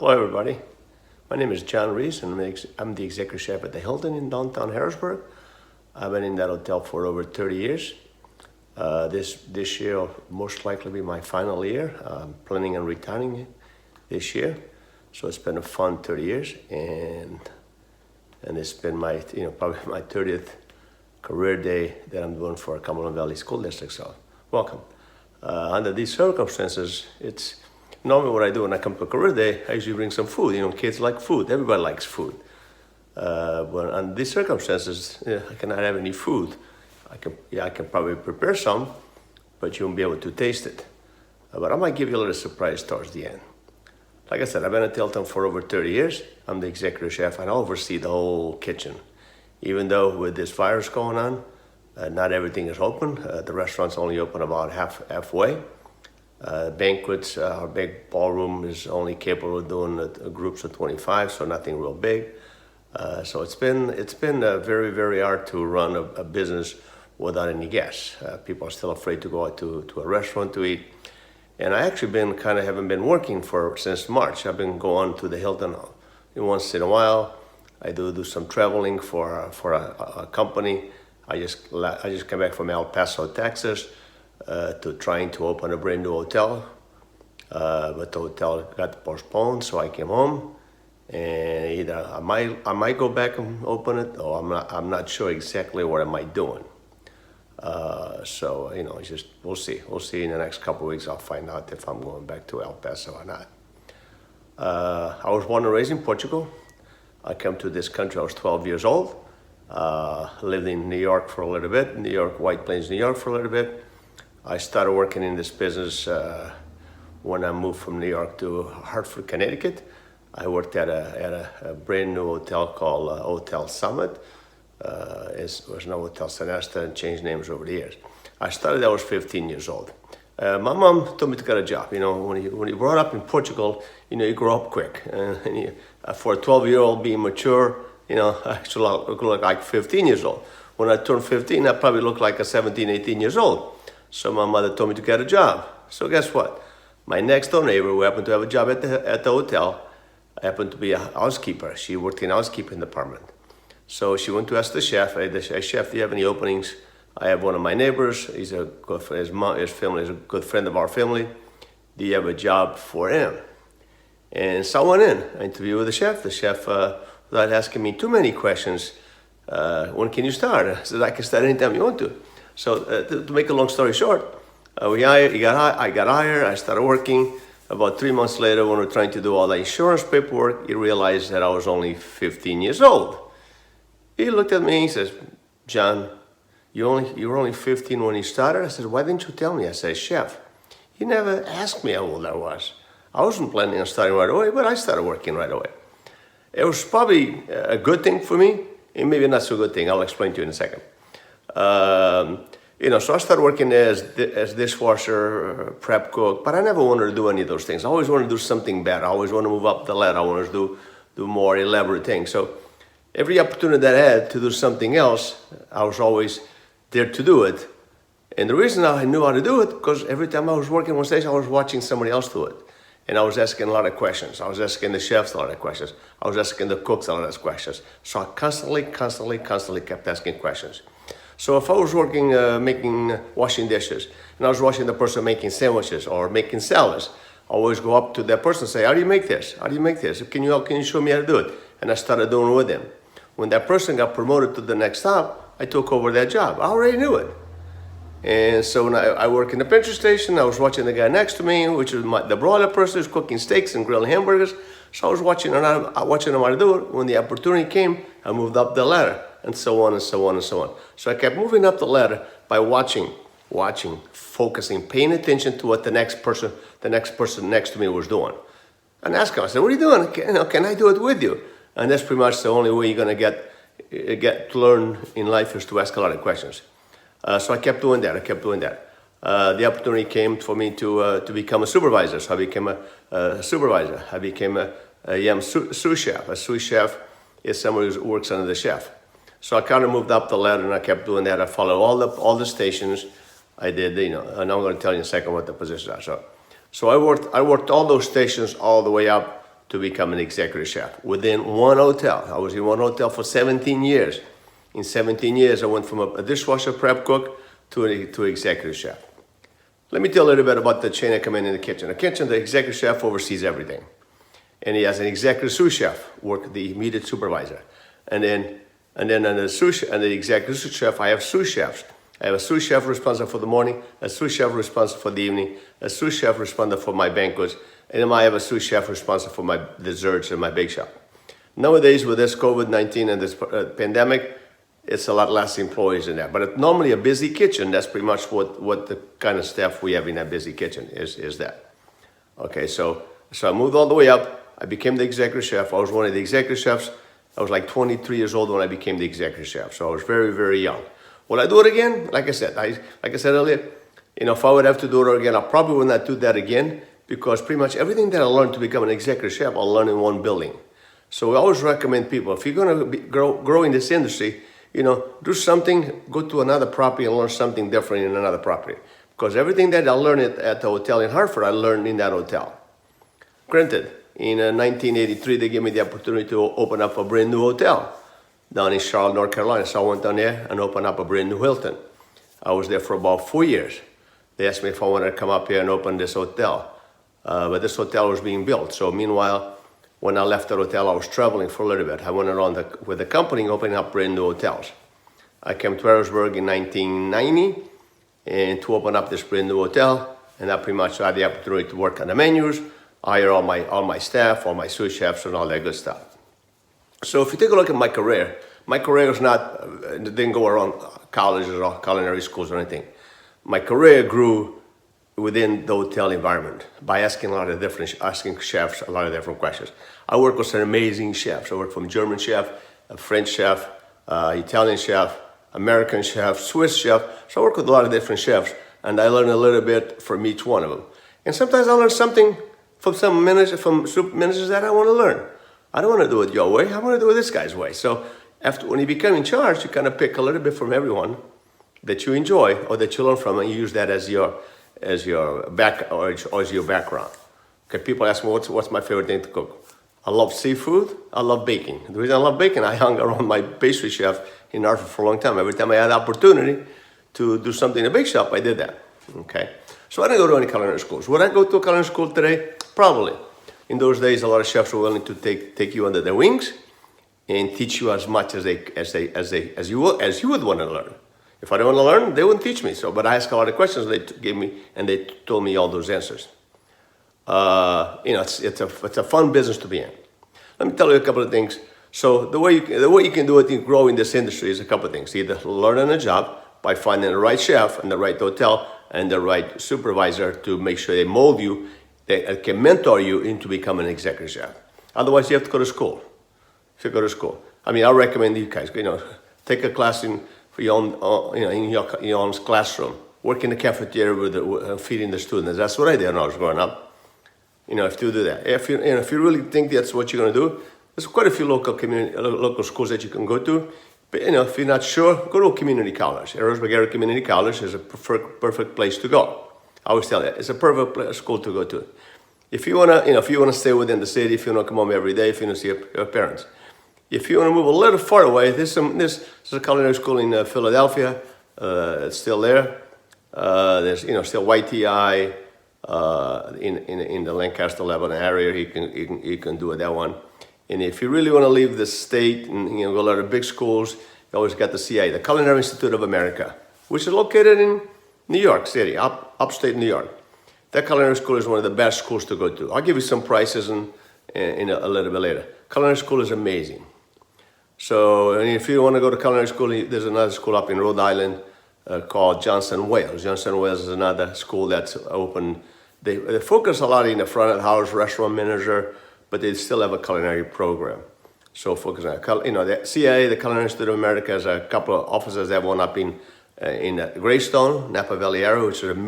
Hello, everybody. My name is John Reis, and I'm the executive chef at the Hilton in downtown Harrisburg. I've been in that hotel for over 30 years. This year will most likely be my final year. I'm planning on retiring this year, so it's been a fun 30 years, and it's been my probably my 30th career day that I'm doing for Cumberland Valley School District. So welcome. Under these circumstances, it's normally what I do when I come to a career day. I usually bring some food. Kids like food. Everybody likes food. But under these circumstances, I cannot have any food. I can probably prepare some, but you won't be able to taste it. But I might give you a little surprise towards the end. Like I said, I've been at Hilton for over 30 years. I'm the executive chef, and I oversee the whole kitchen. Even though with this virus going on, not everything is open. The restaurant's only open about halfway. Banquets, our big ballroom is only capable of doing groups of 25, so nothing real big. So it's been very, very hard to run a business without any guests. People are still afraid to go out to a restaurant to eat. And I actually haven't been working since March. I've been going to the Hilton once in a while. I do some traveling for a company. I just came back from El Paso, Texas, to trying to open a brand new hotel, but the hotel got postponed, so I came home, and either I might go back and open it, or I'm not sure exactly what am I doing. So it's just we'll see in the next couple of weeks. I'll find out if I'm going back to El Paso or not. I was born and raised in Portugal. I came to this country. I was 12 years old. Lived in New York for a little bit, White Plains, New York for a little bit. I started working in this business when I moved from New York to Hartford, Connecticut. I worked at a brand new hotel called Hotel Summit. It was no Hotel Sonesta, and changed names over the years. I started, I was 15 years old. My mom told me to get a job. When you grow up in Portugal, you grow up quick. For a 12-year-old being mature, I actually look like 15 years old. When I turned 15, I probably looked like a 17, 18 years old. So my mother told me to get a job. So guess what? My next door neighbor, who happened to have a job at the hotel, happened to be a housekeeper. She worked in the housekeeping department. So she went to ask the chef, "Hey, chef, do you have any openings? I have one of my neighbors. His family is a good friend of our family. Do you have a job for him?" And so I went in. I interviewed with the chef. The chef, without asking me too many questions, "When can you start?" I said, "I can start anytime you want to." So to make a long story short, I got hired. I started working. About 3 months later, when we were trying to do all the insurance paperwork, he realized that I was only 15 years old. He looked at me and he says, "John, you were only 15 when you started?" I said, "Why didn't you tell me?" I said, "Chef, you never asked me how old I was. I wasn't planning on starting right away, but I started working right away." It was probably a good thing for me, and maybe not so good thing. I'll explain to you in a second. So I started working as dishwasher, prep cook, but I never wanted to do any of those things. I always wanted to do something better. I always wanted to move up the ladder. I wanted to do more elaborate things. So every opportunity that I had to do something else, I was always there to do it. And the reason I knew how to do it, because every time I was working on stage, I was watching somebody else do it. And I was asking a lot of questions. I was asking the chefs a lot of questions. I was asking the cooks a lot of questions. So I constantly kept asking questions. So if I was working, washing dishes, and I was watching the person making sandwiches or making salads, I always go up to that person and say, "How do you make this? How do you make this? Can you show me how to do it?" And I started doing it with them. When that person got promoted to the next stop, I took over that job. I already knew it. And so when I work in the pantry station, I was watching the guy next to me, which is the broiler person who's cooking steaks and grilling hamburgers. So I was watching him how to do it. When the opportunity came, I moved up the ladder, and so on and so on and so on. So I kept moving up the ladder by watching, focusing, paying attention to what the next person next to me was doing. And ask him, I said, "What are you doing? Can I do it with you?" And that's pretty much the only way you're gonna get to learn in life, is to ask a lot of questions. So I kept doing that. The opportunity came for me to become a supervisor. So I became a supervisor. I became a sous chef. A sous chef is someone who works under the chef. So I kind of moved up the ladder, and I kept doing that. I followed all the stations. I did, and I'm going to tell you in a second what the positions are. So I worked all those stations all the way up to become an executive chef within one hotel. I was in one hotel for 17 years. In 17 years, I went from a dishwasher prep cook to executive chef. Let me tell you a little bit about the chain I come in the kitchen. The kitchen, the executive chef oversees everything. And he has an executive sous chef, the immediate supervisor. And then on the executive sous chef, I have sous chefs. I have a sous chef responsible for the morning, a sous chef responsible for the evening, a sous chef responsible for my banquets, and then I have a sous chef responsible for my desserts and my bake shop. Nowadays, with this COVID-19 and this pandemic, it's a lot less employees in that. But normally a busy kitchen, that's pretty much what the kind of staff we have in that busy kitchen is that. Okay, so I moved all the way up. I became the executive chef. I was one of the executive chefs. I was like 23 years old when I became the executive chef. So I was very, very young. Will I do it again? Like I said earlier, if I would have to do it again, I probably would not do that again, because pretty much everything that I learned to become an executive chef, I'll learn in one building. So I always recommend people, if you're going to grow in this industry, do something, go to another property and learn something different in another property. Because everything that I learned at the hotel in Hartford, I learned in that hotel. Granted, in 1983, they gave me the opportunity to open up a brand new hotel down in Charlotte, North Carolina. So I went down there and opened up a brand new Hilton. I was there for about 4 years. They asked me if I wanted to come up here and open this hotel. But this hotel was being built. So meanwhile, when I left the hotel, I was traveling for a little bit. I went around with the company opening up brand new hotels. I came to Harrisburg in 1990 and to open up this brand new hotel. And I pretty much had the opportunity to work on the menus, hire all my staff, all my sous chefs, and all that good stuff. So if you take a look at my career is didn't go around colleges or culinary schools or anything. My career grew within the hotel environment by asking chefs a lot of different questions. I work with some amazing chefs. I work from German chef, a French chef, Italian chef, American chef, Swiss chef. So I work with a lot of different chefs, and I learn a little bit from each one of them. And sometimes I learn something from soup managers that I want to learn. I don't want to do it your way. I want to do it this guy's way. So when you become in charge, you kind of pick a little bit from everyone that you enjoy or that you learn from, and you use that as your background. Okay, people ask me what's my favorite thing to cook. I love seafood. I love baking. The reason I love baking, I hung around my pastry chef in Hartford for a long time. Every time I had the opportunity to do something in a bake shop, I did that. Okay, so I didn't go to any culinary schools. Would I go to a culinary school today? Probably. In those days, a lot of chefs were willing to take you under their wings and teach you as much as you would want to learn. If I didn't want to learn, they wouldn't teach me. But I asked a lot of questions. They gave me, and they told me all those answers. It's a fun business to be in. Let me tell you a couple of things. So the way you can do it and grow in this industry is a couple of things. Either learn on the job by finding the right chef and the right hotel and the right supervisor to make sure they mold you, they can mentor you into becoming an executive chef. Otherwise, you have to go to school. If you go to school, I recommend you guys, take a class in your own classroom. Work in the cafeteria with feeding the students. That's what I did when I was growing up. If you do that, if you really think that's what you're going to do, there's quite a few local schools that you can go to. But if you're not sure, go to a community college. Harrisburg Area Community College is a perfect place to go. I always tell you, it's a perfect school to go to. If you wanna stay within the city, if you wanna come home every day, if you wanna see your parents. If you wanna move a little far away, there's a culinary school in Philadelphia. It's still there. There's still YTI in the Lancaster, Lebanon area. You can do that one. And if you really want to leave the state and go to a lot of big schools, you always got the CIA, the Culinary Institute of America, which is located in New York City, upstate New York. That culinary school is one of the best schools to go to. I'll give you some prices in a little bit later. Culinary school is amazing. So if you want to go to culinary school, there's another school up in Rhode Island called Johnson Wales. Johnson Wales is another school that's open. They focus a lot in the front of the house, restaurant manager, but they still have a culinary program. So focus on the CIA, the Culinary Institute of America, has a couple of offices. They have one up in Greystone, Napa Valley area, which is an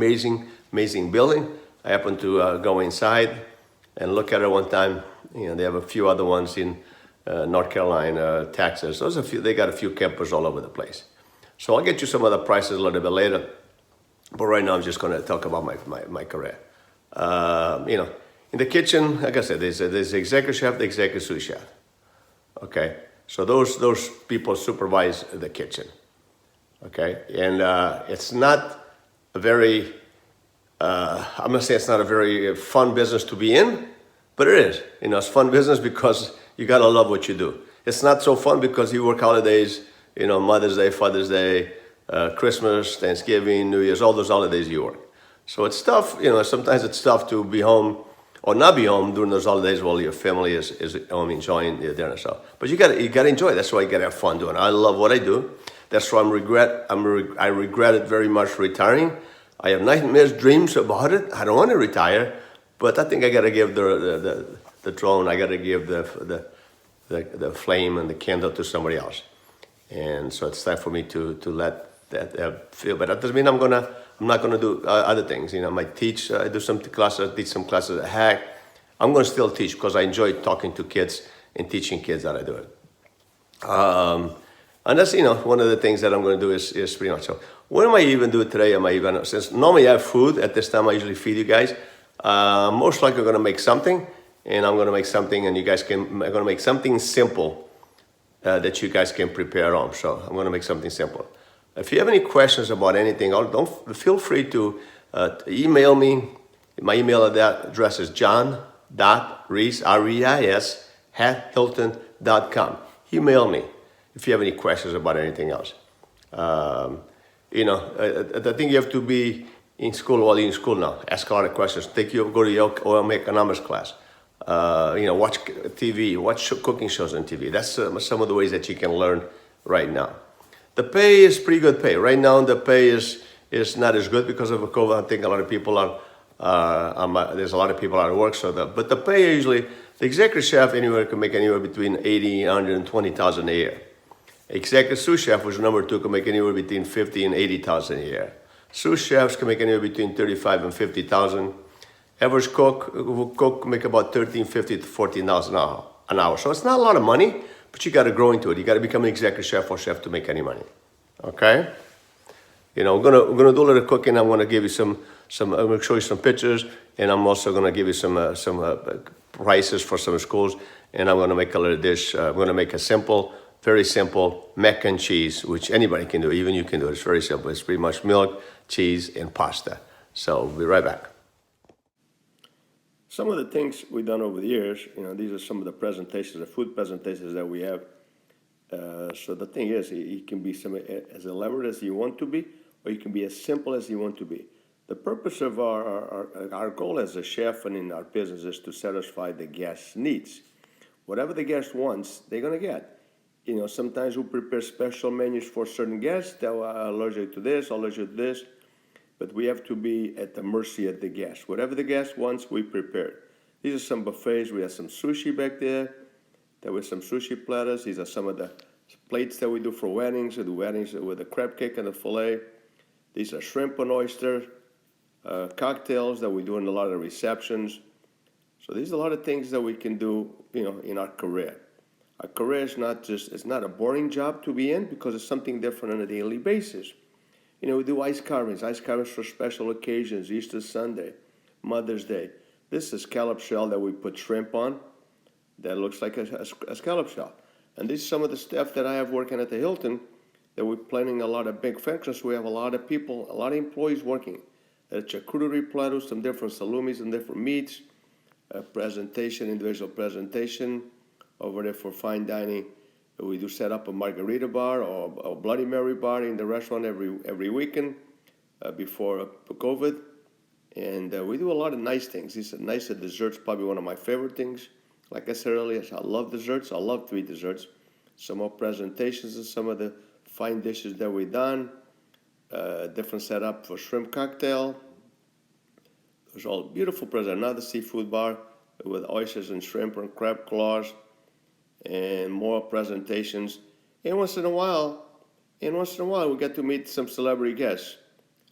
amazing building. I happened to go inside and look at it one time. They have a few other ones in North Carolina, Texas. They got a few campers all over the place. So I'll get you some other prices a little bit later. But right now I'm just going to talk about my career. In the kitchen, like I said, there's the executive chef, the executive sous chef. Okay, so those people supervise the kitchen. Okay, and it's not a very I'm gonna say it's not a very fun business to be in, but it is. It's fun business because you gotta love what you do. It's not so fun because you work holidays, Mother's Day, Father's Day, Christmas, Thanksgiving, New Year's, all those holidays you work. So it's tough, sometimes it's tough to be home or not be home during those holidays while your family is home enjoying their dinner. So, but you gotta enjoy it. That's why you gotta have fun doing it. I love what I do. That's why I regret it very much retiring. I have nightmares, dreams about it. I don't want to retire, but I think I gotta give the throne. I gotta give the flame and the candle to somebody else. And so it's time for me to let that feel. But that doesn't mean I'm not gonna do other things. I might teach. I do some classes. I teach some classes at Hack. I'm gonna still teach because I enjoy talking to kids and teaching kids how to do it. And that's one of the things that I'm going to do is pretty much so. What am I even doing today? Since normally I have food at this time, I usually feed you guys. Most likely I'm going to make something, and I'm going to make something, and I'm going to make something simple that you guys can prepare on. So I'm going to make something simple. If you have any questions about anything, don't feel free to email me. My email address is john.reis, R-E-I-S, @hilton.com. Email me if you have any questions about anything else. I think you have to be in school while you're in school now. Ask a lot of questions. Go to your or economics class. Watch TV, watch cooking shows on TV. That's some of the ways that you can learn right now. The pay is pretty good pay. Right now, the pay is not as good because of COVID. I think a lot of people there's a lot of people out of work. But the pay usually, the executive chef can make anywhere between $80,000 and $120,000 a year. Executive sous chef, which is number 2, can make anywhere between $50,000 and $80,000 a year. Sous chefs can make anywhere between $35,000 and $50,000. Average cook can make about $13,500 to $14,000 an hour. So it's not a lot of money, but you got to grow into it. You got to become an executive chef or chef to make any money. Okay? We're gonna do a little cooking. I'm gonna give you some. I'm gonna show you some pictures, and I'm also gonna give you some prices for some schools. And I'm gonna make a little dish. I'm gonna make a very simple mac and cheese, which anybody can do. Even you can do it. It's very simple. It's pretty much milk, cheese, and pasta. So we'll be right back. Some of the things we've done over the years, these are some of the presentations, the food presentations that we have. So the thing is, it can be as elaborate as you want to be, or you can be as simple as you want to be. The purpose of our goal as a chef and in our business is to satisfy the guest's needs. Whatever the guest wants, they're going to get. Sometimes we prepare special menus for certain guests that are allergic to this, allergic to this, but we have to be at the mercy of the guest. Whatever the guest wants, we prepare. These are some buffets. We have some sushi back there. There were some sushi platters. These are some of the plates that we do for weddings. We do weddings with the crab cake and the filet. These are shrimp and oyster cocktails that we do in a lot of receptions. So these are a lot of things that we can do, in our career. Our career is it's not a boring job to be in because it's something different on a daily basis. We do ice carvings for special occasions, Easter Sunday, Mother's Day. This is scallop shell that we put shrimp on that looks like a scallop shell. And this is some of the staff that I have working at the Hilton that we're planning a lot of big functions. We have a lot of people, a lot of employees working. A charcuterie platter, some different salumis and different meats, a presentation, individual presentation. Over there for fine dining, we do set up a margarita bar or a Bloody Mary bar in the restaurant every weekend before COVID. And we do a lot of nice things. These are nice desserts, probably one of my favorite things. Like I said earlier, I love desserts. I love to eat desserts. Some more presentations and some of the fine dishes that we've done. Different setup for shrimp cocktail. There's all beautiful present. Another seafood bar with oysters and shrimp and crab claws. And more presentations. And once in a while, we get to meet some celebrity guests.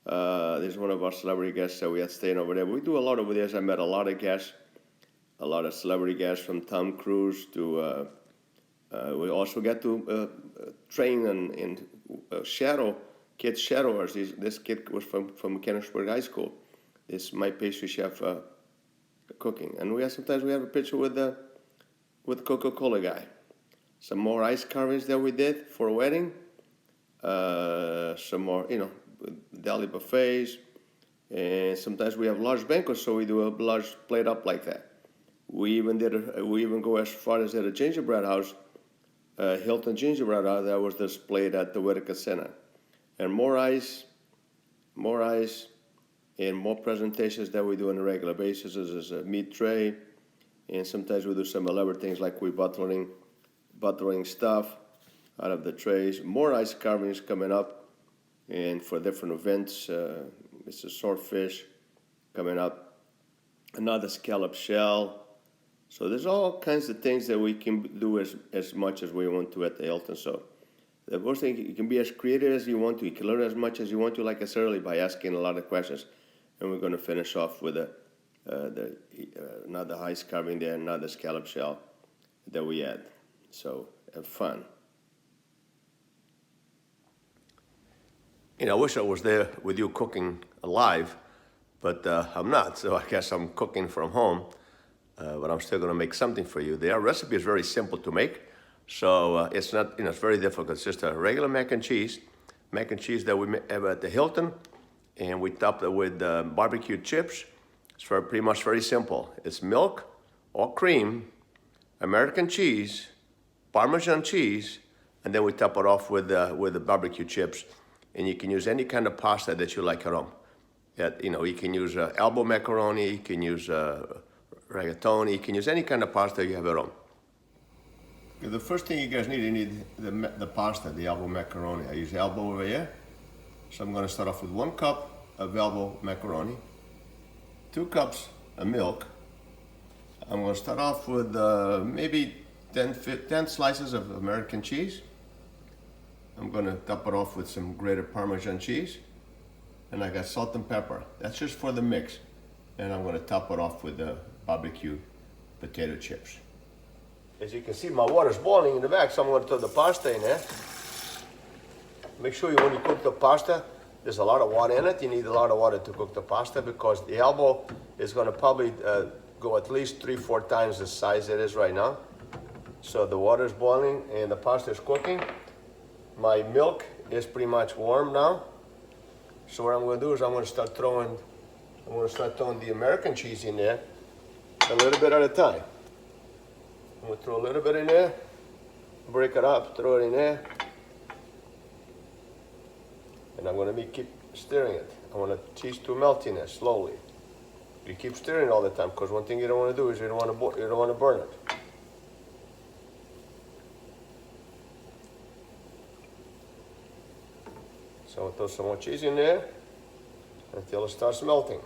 There's one of our celebrity guests that we had staying over there. We do a lot over there. I met a lot of guests, a lot of celebrity guests from Tom Cruise to. We also get to train and shadow kids, shadowers. This kid was from Mechanicsburg High School. My pastry chef cooking. And sometimes we have a picture with the Coca-Cola guy. Some more ice carvings that we did for a wedding. Some more, deli buffets. And sometimes we have large banquets, so we do a large plate up like that. We even go as far as at a gingerbread house, Hilton gingerbread house that was displayed at the Whitaker Center. And more ice, and more presentations that we do on a regular basis. There's a meat tray, and sometimes we do some elaborate things like we buttering stuff out of the trays. More ice carvings coming up, and for different events. It's a swordfish coming up, another scallop shell. So there's all kinds of things that we can do as much as we want to at the Hilton. So the first thing, you can be as creative as you want to. You can learn as much as you want to, like I said earlier, by asking a lot of questions. And we're going to finish off with another ice carving there, another scallop shell that we had. So have fun. I wish I was there with you cooking live, but I'm not, so I guess I'm cooking from home, but I'm still gonna make something for you. The recipe is very simple to make, so it's not, it's very difficult. It's just a regular mac and cheese that we have at the Hilton, and we top it with barbecue chips. It's pretty much very simple. It's milk or cream, American cheese, Parmesan cheese, and then we top it off with the barbecue chips. And you can use any kind of pasta that you like at home. You can use elbow macaroni, you can use rigatoni, you can use any kind of pasta you have at home. The first thing you guys need, you need the pasta, the elbow macaroni. I use elbow over here. So I'm gonna start off with 1 cup of elbow macaroni, 2 cups of milk. I'm gonna start off with maybe 10 slices of American cheese. I'm gonna top it off with some grated Parmesan cheese. And I got salt and pepper. That's just for the mix. And I'm gonna top it off with the barbecue potato chips. As you can see, my water's boiling in the back, so I'm gonna throw the pasta in there. Make sure when you cook the pasta, there's a lot of water in it. You need a lot of water to cook the pasta because the elbow is gonna probably go at least 3-4 times the size it is right now. So the water's boiling and the pasta is cooking. My milk is pretty much warm now. So what I'm going to do is I'm going to start throwing the American cheese in there a little bit at a time. I'm going to throw a little bit in there, break it up, throw it in there, and I'm going to keep stirring it. I want the cheese to melt in there slowly. You keep stirring all the time because one thing you don't want to do is you don't want to burn it. So I'll throw some more cheese in there until it starts melting.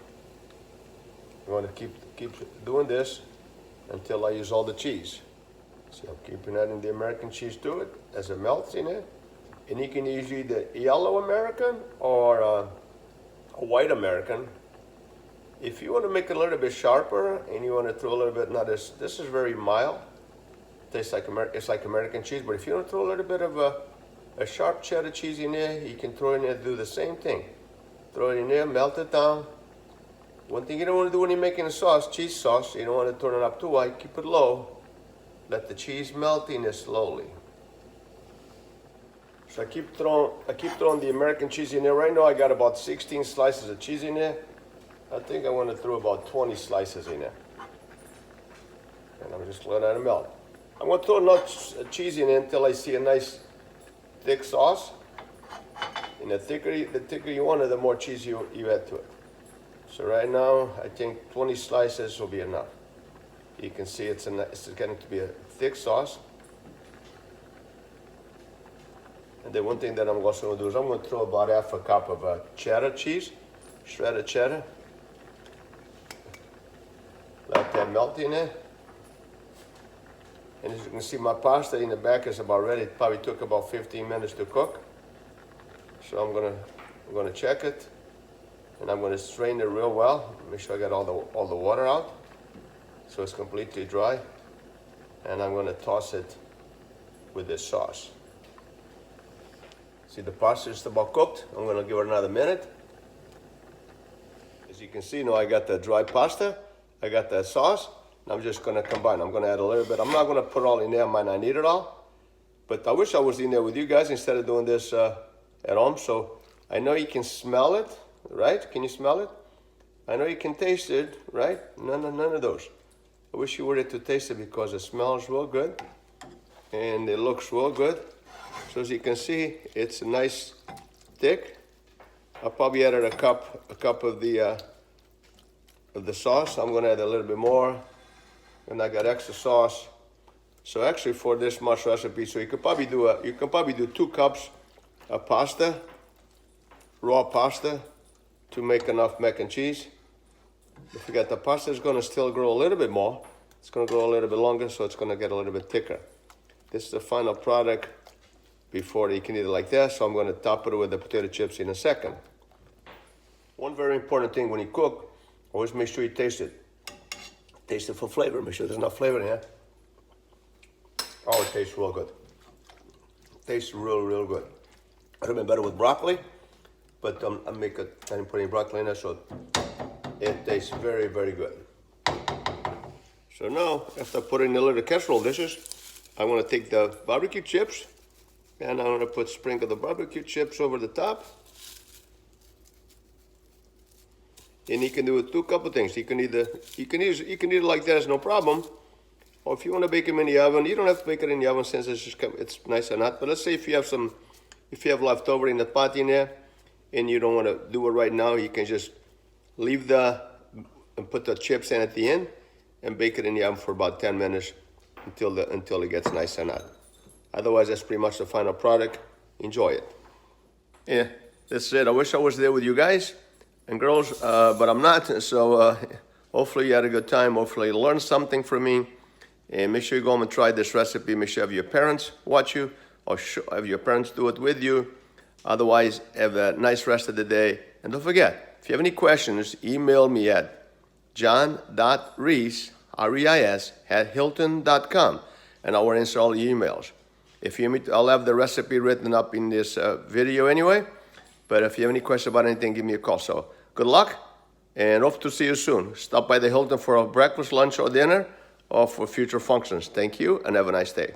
You want to keep doing this until I use all the cheese. So I'm keeping adding the American cheese to it as it melts in it. And you can use either yellow American or a white American. If you want to make it a little bit sharper and you want to throw a little bit, now this is very mild. Tastes like it's like American cheese, but if you want to throw a little bit of a sharp cheddar cheese in there, you can throw in there, do the same thing. Throw it in there, melt it down. One thing you don't want to do when you're making a sauce, cheese sauce, you don't want to turn it up too high, keep it low. Let the cheese melt in there slowly. So I keep throwing the American cheese in there. Right now I got about 16 slices of cheese in there. I think I want to throw about 20 slices in there. And I'm just letting it melt. I'm going to throw enough cheese in there until I see a nice thick sauce. And the thicker you want it, the more cheese you add to it. So right now, I think 20 slices will be enough. You can see it's getting to be a thick sauce. And then one thing that I'm also going to do is I'm going to throw about half a cup of cheddar cheese, shredded cheddar. Let that melt in there. And as you can see, my pasta in the back is about ready. It probably took about 15 minutes to cook. So I'm gonna check it, and I'm gonna strain it real well. Make sure I got all the water out, so it's completely dry. And I'm gonna toss it with this sauce. See, the pasta is about cooked. I'm gonna give it another minute. As you can see now, I got the dry pasta. I got that sauce. And I'm just gonna combine. I'm gonna add a little bit. I'm not gonna put all in there. I might not need it all. But I wish I was in there with you guys instead of doing this at home. So I know you can smell it, right? Can you smell it? I know you can taste it, right? None of those. I wish you were there to taste it because it smells real good and it looks real good. So as you can see, it's nice, thick. I probably added a cup of the sauce. I'm gonna add a little bit more, and I got extra sauce. So actually, for this much recipe, so you could probably do 2 cups of pasta, raw pasta, to make enough mac and cheese. Don't forget, the pasta is gonna still grow a little bit more. It's gonna grow a little bit longer, so it's gonna get a little bit thicker. This is the final product before you can eat it like that. So I'm gonna top it with the potato chips in a second. One very important thing when you cook, always make sure you taste it. Taste it for flavor. Make sure there's enough flavor in it. Oh, it tastes real good. It tastes real good. It would have been better with broccoli, but I didn't put any broccoli in there, so it tastes very good. So now, after putting the little casserole dishes, I'm gonna take the barbecue chips, and I'm gonna sprinkle the barbecue chips over the top. And you can do it 2 couple things. You can eat it like that, it's no problem. Or if you want to bake them in the oven, you don't have to bake it in the oven since it's nice and hot. But let's say if you have leftover in the pot in there, and you don't want to do it right now, you can just leave and put the chips in at the end, and bake it in the oven for about 10 minutes until it gets nice and hot. Otherwise, that's pretty much the final product. Enjoy it. Yeah, that's it. I wish I was there with you guys and girls, but I'm not. So hopefully you had a good time. Hopefully you learned something from me. And make sure you go home and try this recipe. Make sure you have your parents watch you, or have your parents do it with you. Otherwise, have a nice rest of the day. And don't forget, if you have any questions, email me at john.reis, R-E-I-S, @hilton.com, and I will answer all your emails. I'll have the recipe written up in this video anyway. But if you have any questions about anything, give me a call. So good luck, and hope to see you soon. Stop by the Hilton for a breakfast, lunch, or dinner, or for future functions. Thank you, and have a nice day.